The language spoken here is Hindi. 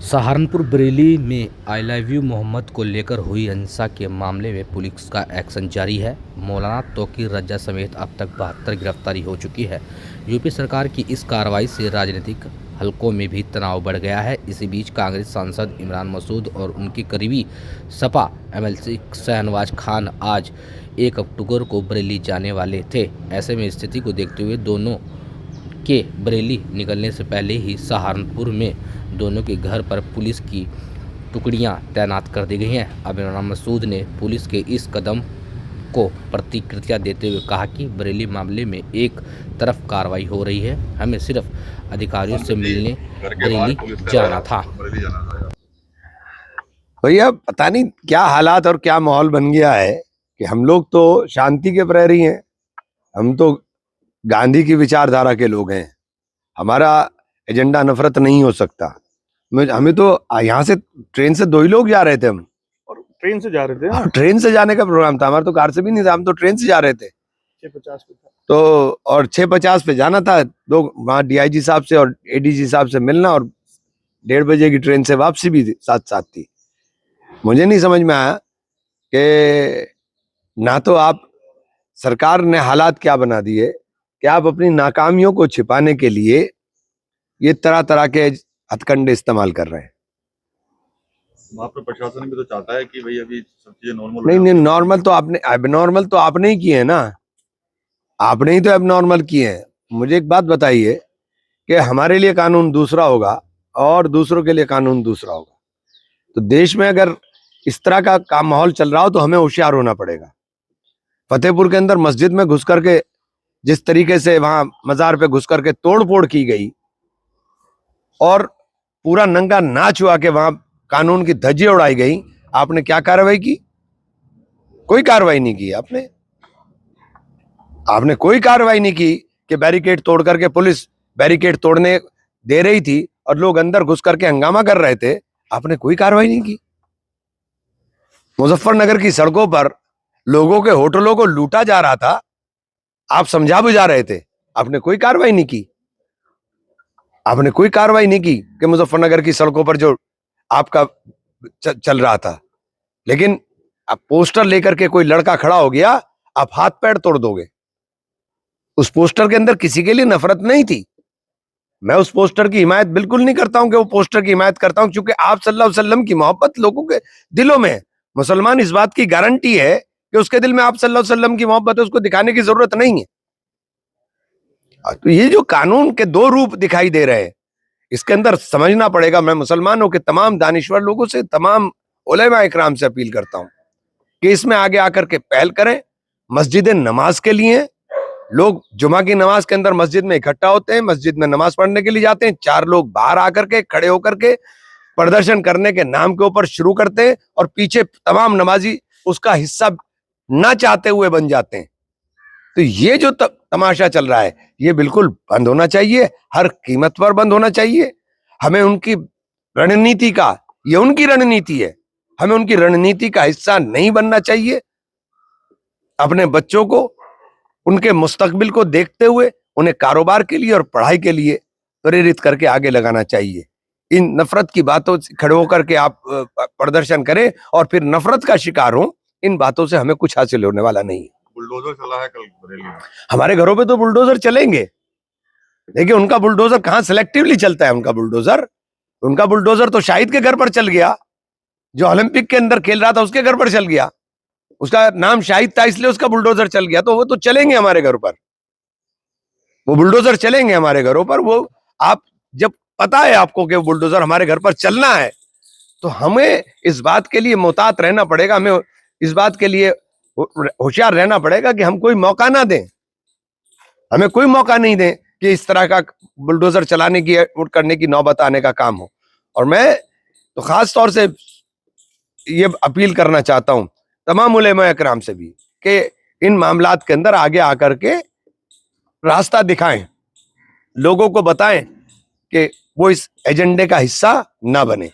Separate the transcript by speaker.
Speaker 1: सहारनपुर बरेली में आई लव यू मोहम्मद को लेकर हुई हिंसा के मामले में पुलिस का एक्शन जारी है। मौलाना तौकीर रजा समेत अब तक 72 गिरफ्तारी हो चुकी है। यूपी सरकार की इस कार्रवाई से राजनीतिक हलकों में भी तनाव बढ़ गया है। इसी बीच कांग्रेस सांसद इमरान मसूद और उनके करीबी सपा एमएलसी शाहनवाज खान आज 1 अक्टूबर को बरेली जाने वाले थे। ऐसे में स्थिति को देखते हुए दोनों के बरेली निकलने से पहले ही सहारनपुर में दोनों के घर पर पुलिस की टुकड़ियां तैनात कर दी गई हैं। अब इमरान मसूद ने पुलिस के इस कदम को प्रतिक्रिया देते हुए कहा कि बरेली मामले में एक तरफ कार्रवाई हो रही है, हमें सिर्फ अधिकारियों से मिलने बरेली जाना था।
Speaker 2: भैया पता नहीं क्या हालात और क्या माहौल बन गया है कि हम लोग तो शांति के प्रहरी हैं। हम तो गांधी की विचारधारा के लोग हैं। हमारा एजेंडा नफरत नहीं हो सकता। हमें तो यहाँ से ट्रेन से 2 ही लोग जा रहे थे हम,
Speaker 3: और ट्रेन से जा रहे थे। हाँ?
Speaker 2: ट्रेन से जाने का प्रोग्राम था हमारा, तो कार से भी नहीं था, हम तो ट्रेन से जा रहे थे
Speaker 3: 6:50 पे था।
Speaker 2: तो और 6:50 पे जाना था। वहाँ डीआईजी साहब से और एडीजी साहब से मिलना, और 1:30 बजे की ट्रेन से वापसी भी साथ साथ थी। मुझे नहीं समझ में आया कि ना तो आप सरकार ने हालात क्या बना दिए कि आप अपनी नाकामियों को छिपाने के लिए ये तरह तरह के हथकंडे इस्तेमाल कर रहे हैं।
Speaker 4: वहाँ पे प्रशासन भी तो चाहता है कि भाई अभी सब चीजें नॉर्मल
Speaker 2: नहीं, नॉर्मल तो आपने, एबनॉर्मल तो आपने ही किए हैं ना। आपने ही तो एबनॉर्मल किए हैं। मुझे एक बात बताइए कि हमारे लिए कानून दूसरा होगा और दूसरों के लिए कानून दूसरा होगा। तो देश में अगर इस तरह का माहौल चल रहा हो तो हमें होशियार होना पड़ेगा। फतेहपुर के अंदर मस्जिद में घुस करके जिस तरीके से वहां मजार पे घुस करके तोड़ फोड़ की गई और पूरा नंगा नाच हुआ के वहां कानून की धज्जी उड़ाई गई, आपने क्या कार्रवाई की? कोई कार्रवाई नहीं की। आपने कोई कार्रवाई नहीं की कि बैरिकेड तोड़ करके, पुलिस बैरिकेड तोड़ने दे रही थी और लोग अंदर घुस करके हंगामा कर रहे थे, आपने कोई कार्रवाई नहीं की। मुजफ्फरनगर की सड़कों पर लोगों के होटलों को लूटा जा रहा था, आप समझा बुझा रहे थे, आपने कोई कार्रवाई नहीं की। आपने कोई कार्रवाई नहीं की कि मुजफ्फरनगर की सड़कों पर जो आपका चल रहा था। लेकिन अब पोस्टर लेकर के कोई लड़का खड़ा हो गया, आप हाथ पैर तोड़ दोगे। उस पोस्टर के अंदर किसी के लिए नफरत नहीं थी। मैं उस पोस्टर की हिमायत बिल्कुल नहीं करता हूं कि वो पोस्टर की हिमायत करता हूं, क्योंकि आप सल्लल्लाहु अलैहि वसल्लम की मोहब्बत लोगों के दिलों में है। मुसलमान इस बात की गारंटी है कि उसके दिल में आप सल्लल्लाहु अलैहि वसल्लम की मोहब्बत है, उसको दिखाने की जरूरत नहीं है। तो ये जो कानून के 2 रूप दिखाई दे रहे हैं, इसके अंदर समझना पड़ेगा। मैं मुसलमानों के तमाम दानिश्वर लोगों से, तमाम उलेमा इकराम से अपील करता हूं कि इसमें आगे आकर के पहल करें। मस्जिदें नमाज के लिए, लोग जुमा की नमाज के अंदर मस्जिद में इकट्ठा होते हैं, मस्जिद में नमाज पढ़ने के लिए जाते हैं। 4 लोग बाहर आकर के खड़े होकर के प्रदर्शन करने के नाम के ऊपर शुरू करते हैं और पीछे तमाम नमाजी उसका हिस्सा ना चाहते हुए बन जाते हैं। तो ये जो तमाशा चल रहा है, ये बिल्कुल बंद होना चाहिए, हर कीमत पर बंद होना चाहिए। हमें उनकी रणनीति का, ये उनकी रणनीति है, हमें उनकी रणनीति का हिस्सा नहीं बनना चाहिए। अपने बच्चों को, उनके मुस्तकबिल को देखते हुए उन्हें कारोबार के लिए और पढ़ाई के लिए प्रेरित करके आगे लगाना चाहिए। इन नफरत की बातों से खड़े होकर के आप प्रदर्शन करें और फिर नफरत का शिकार हो, इन बातों से हमें कुछ हासिल होने वाला नहीं है।
Speaker 4: बुलडोजर चला है कल बरेली में।
Speaker 2: हमारे घरों पे तो बुलडोजर चलेंगे, देखिए उनका बुलडोजर कहां सिलेक्टिवली चलता है। उनका बुलडोजर तो शाहिद के घर पर चल गया, जो ओलंपिक के अंदर खेल रहा था उसके घर पर चल गया। उसका नाम शाहिद था इसलिए उसका बुलडोजर चल गया, तो वो तो चलेंगे हमारे घरों पर, वो बुलडोजर चलेंगे हमारे घरों पर। वो आप जब पता है आपको कि वो बुलडोजर हमारे घर पर चलना है, तो हमें इस बात के लिए मोहतात रहना पड़ेगा, हमें इस बात के लिए होशियार रहना पड़ेगा कि हम कोई मौका ना दें, हमें कोई मौका नहीं दें कि इस तरह का बुलडोजर चलाने की, करने की नौबत आने का काम हो। और मैं तो खास तौर से ये अपील करना चाहता हूं तमाम उलेमा इकराम से भी कि इन मामलात के अंदर आगे आकर के रास्ता दिखाएं, लोगों को बताएं कि वो इस एजेंडे का हिस्सा ना बने।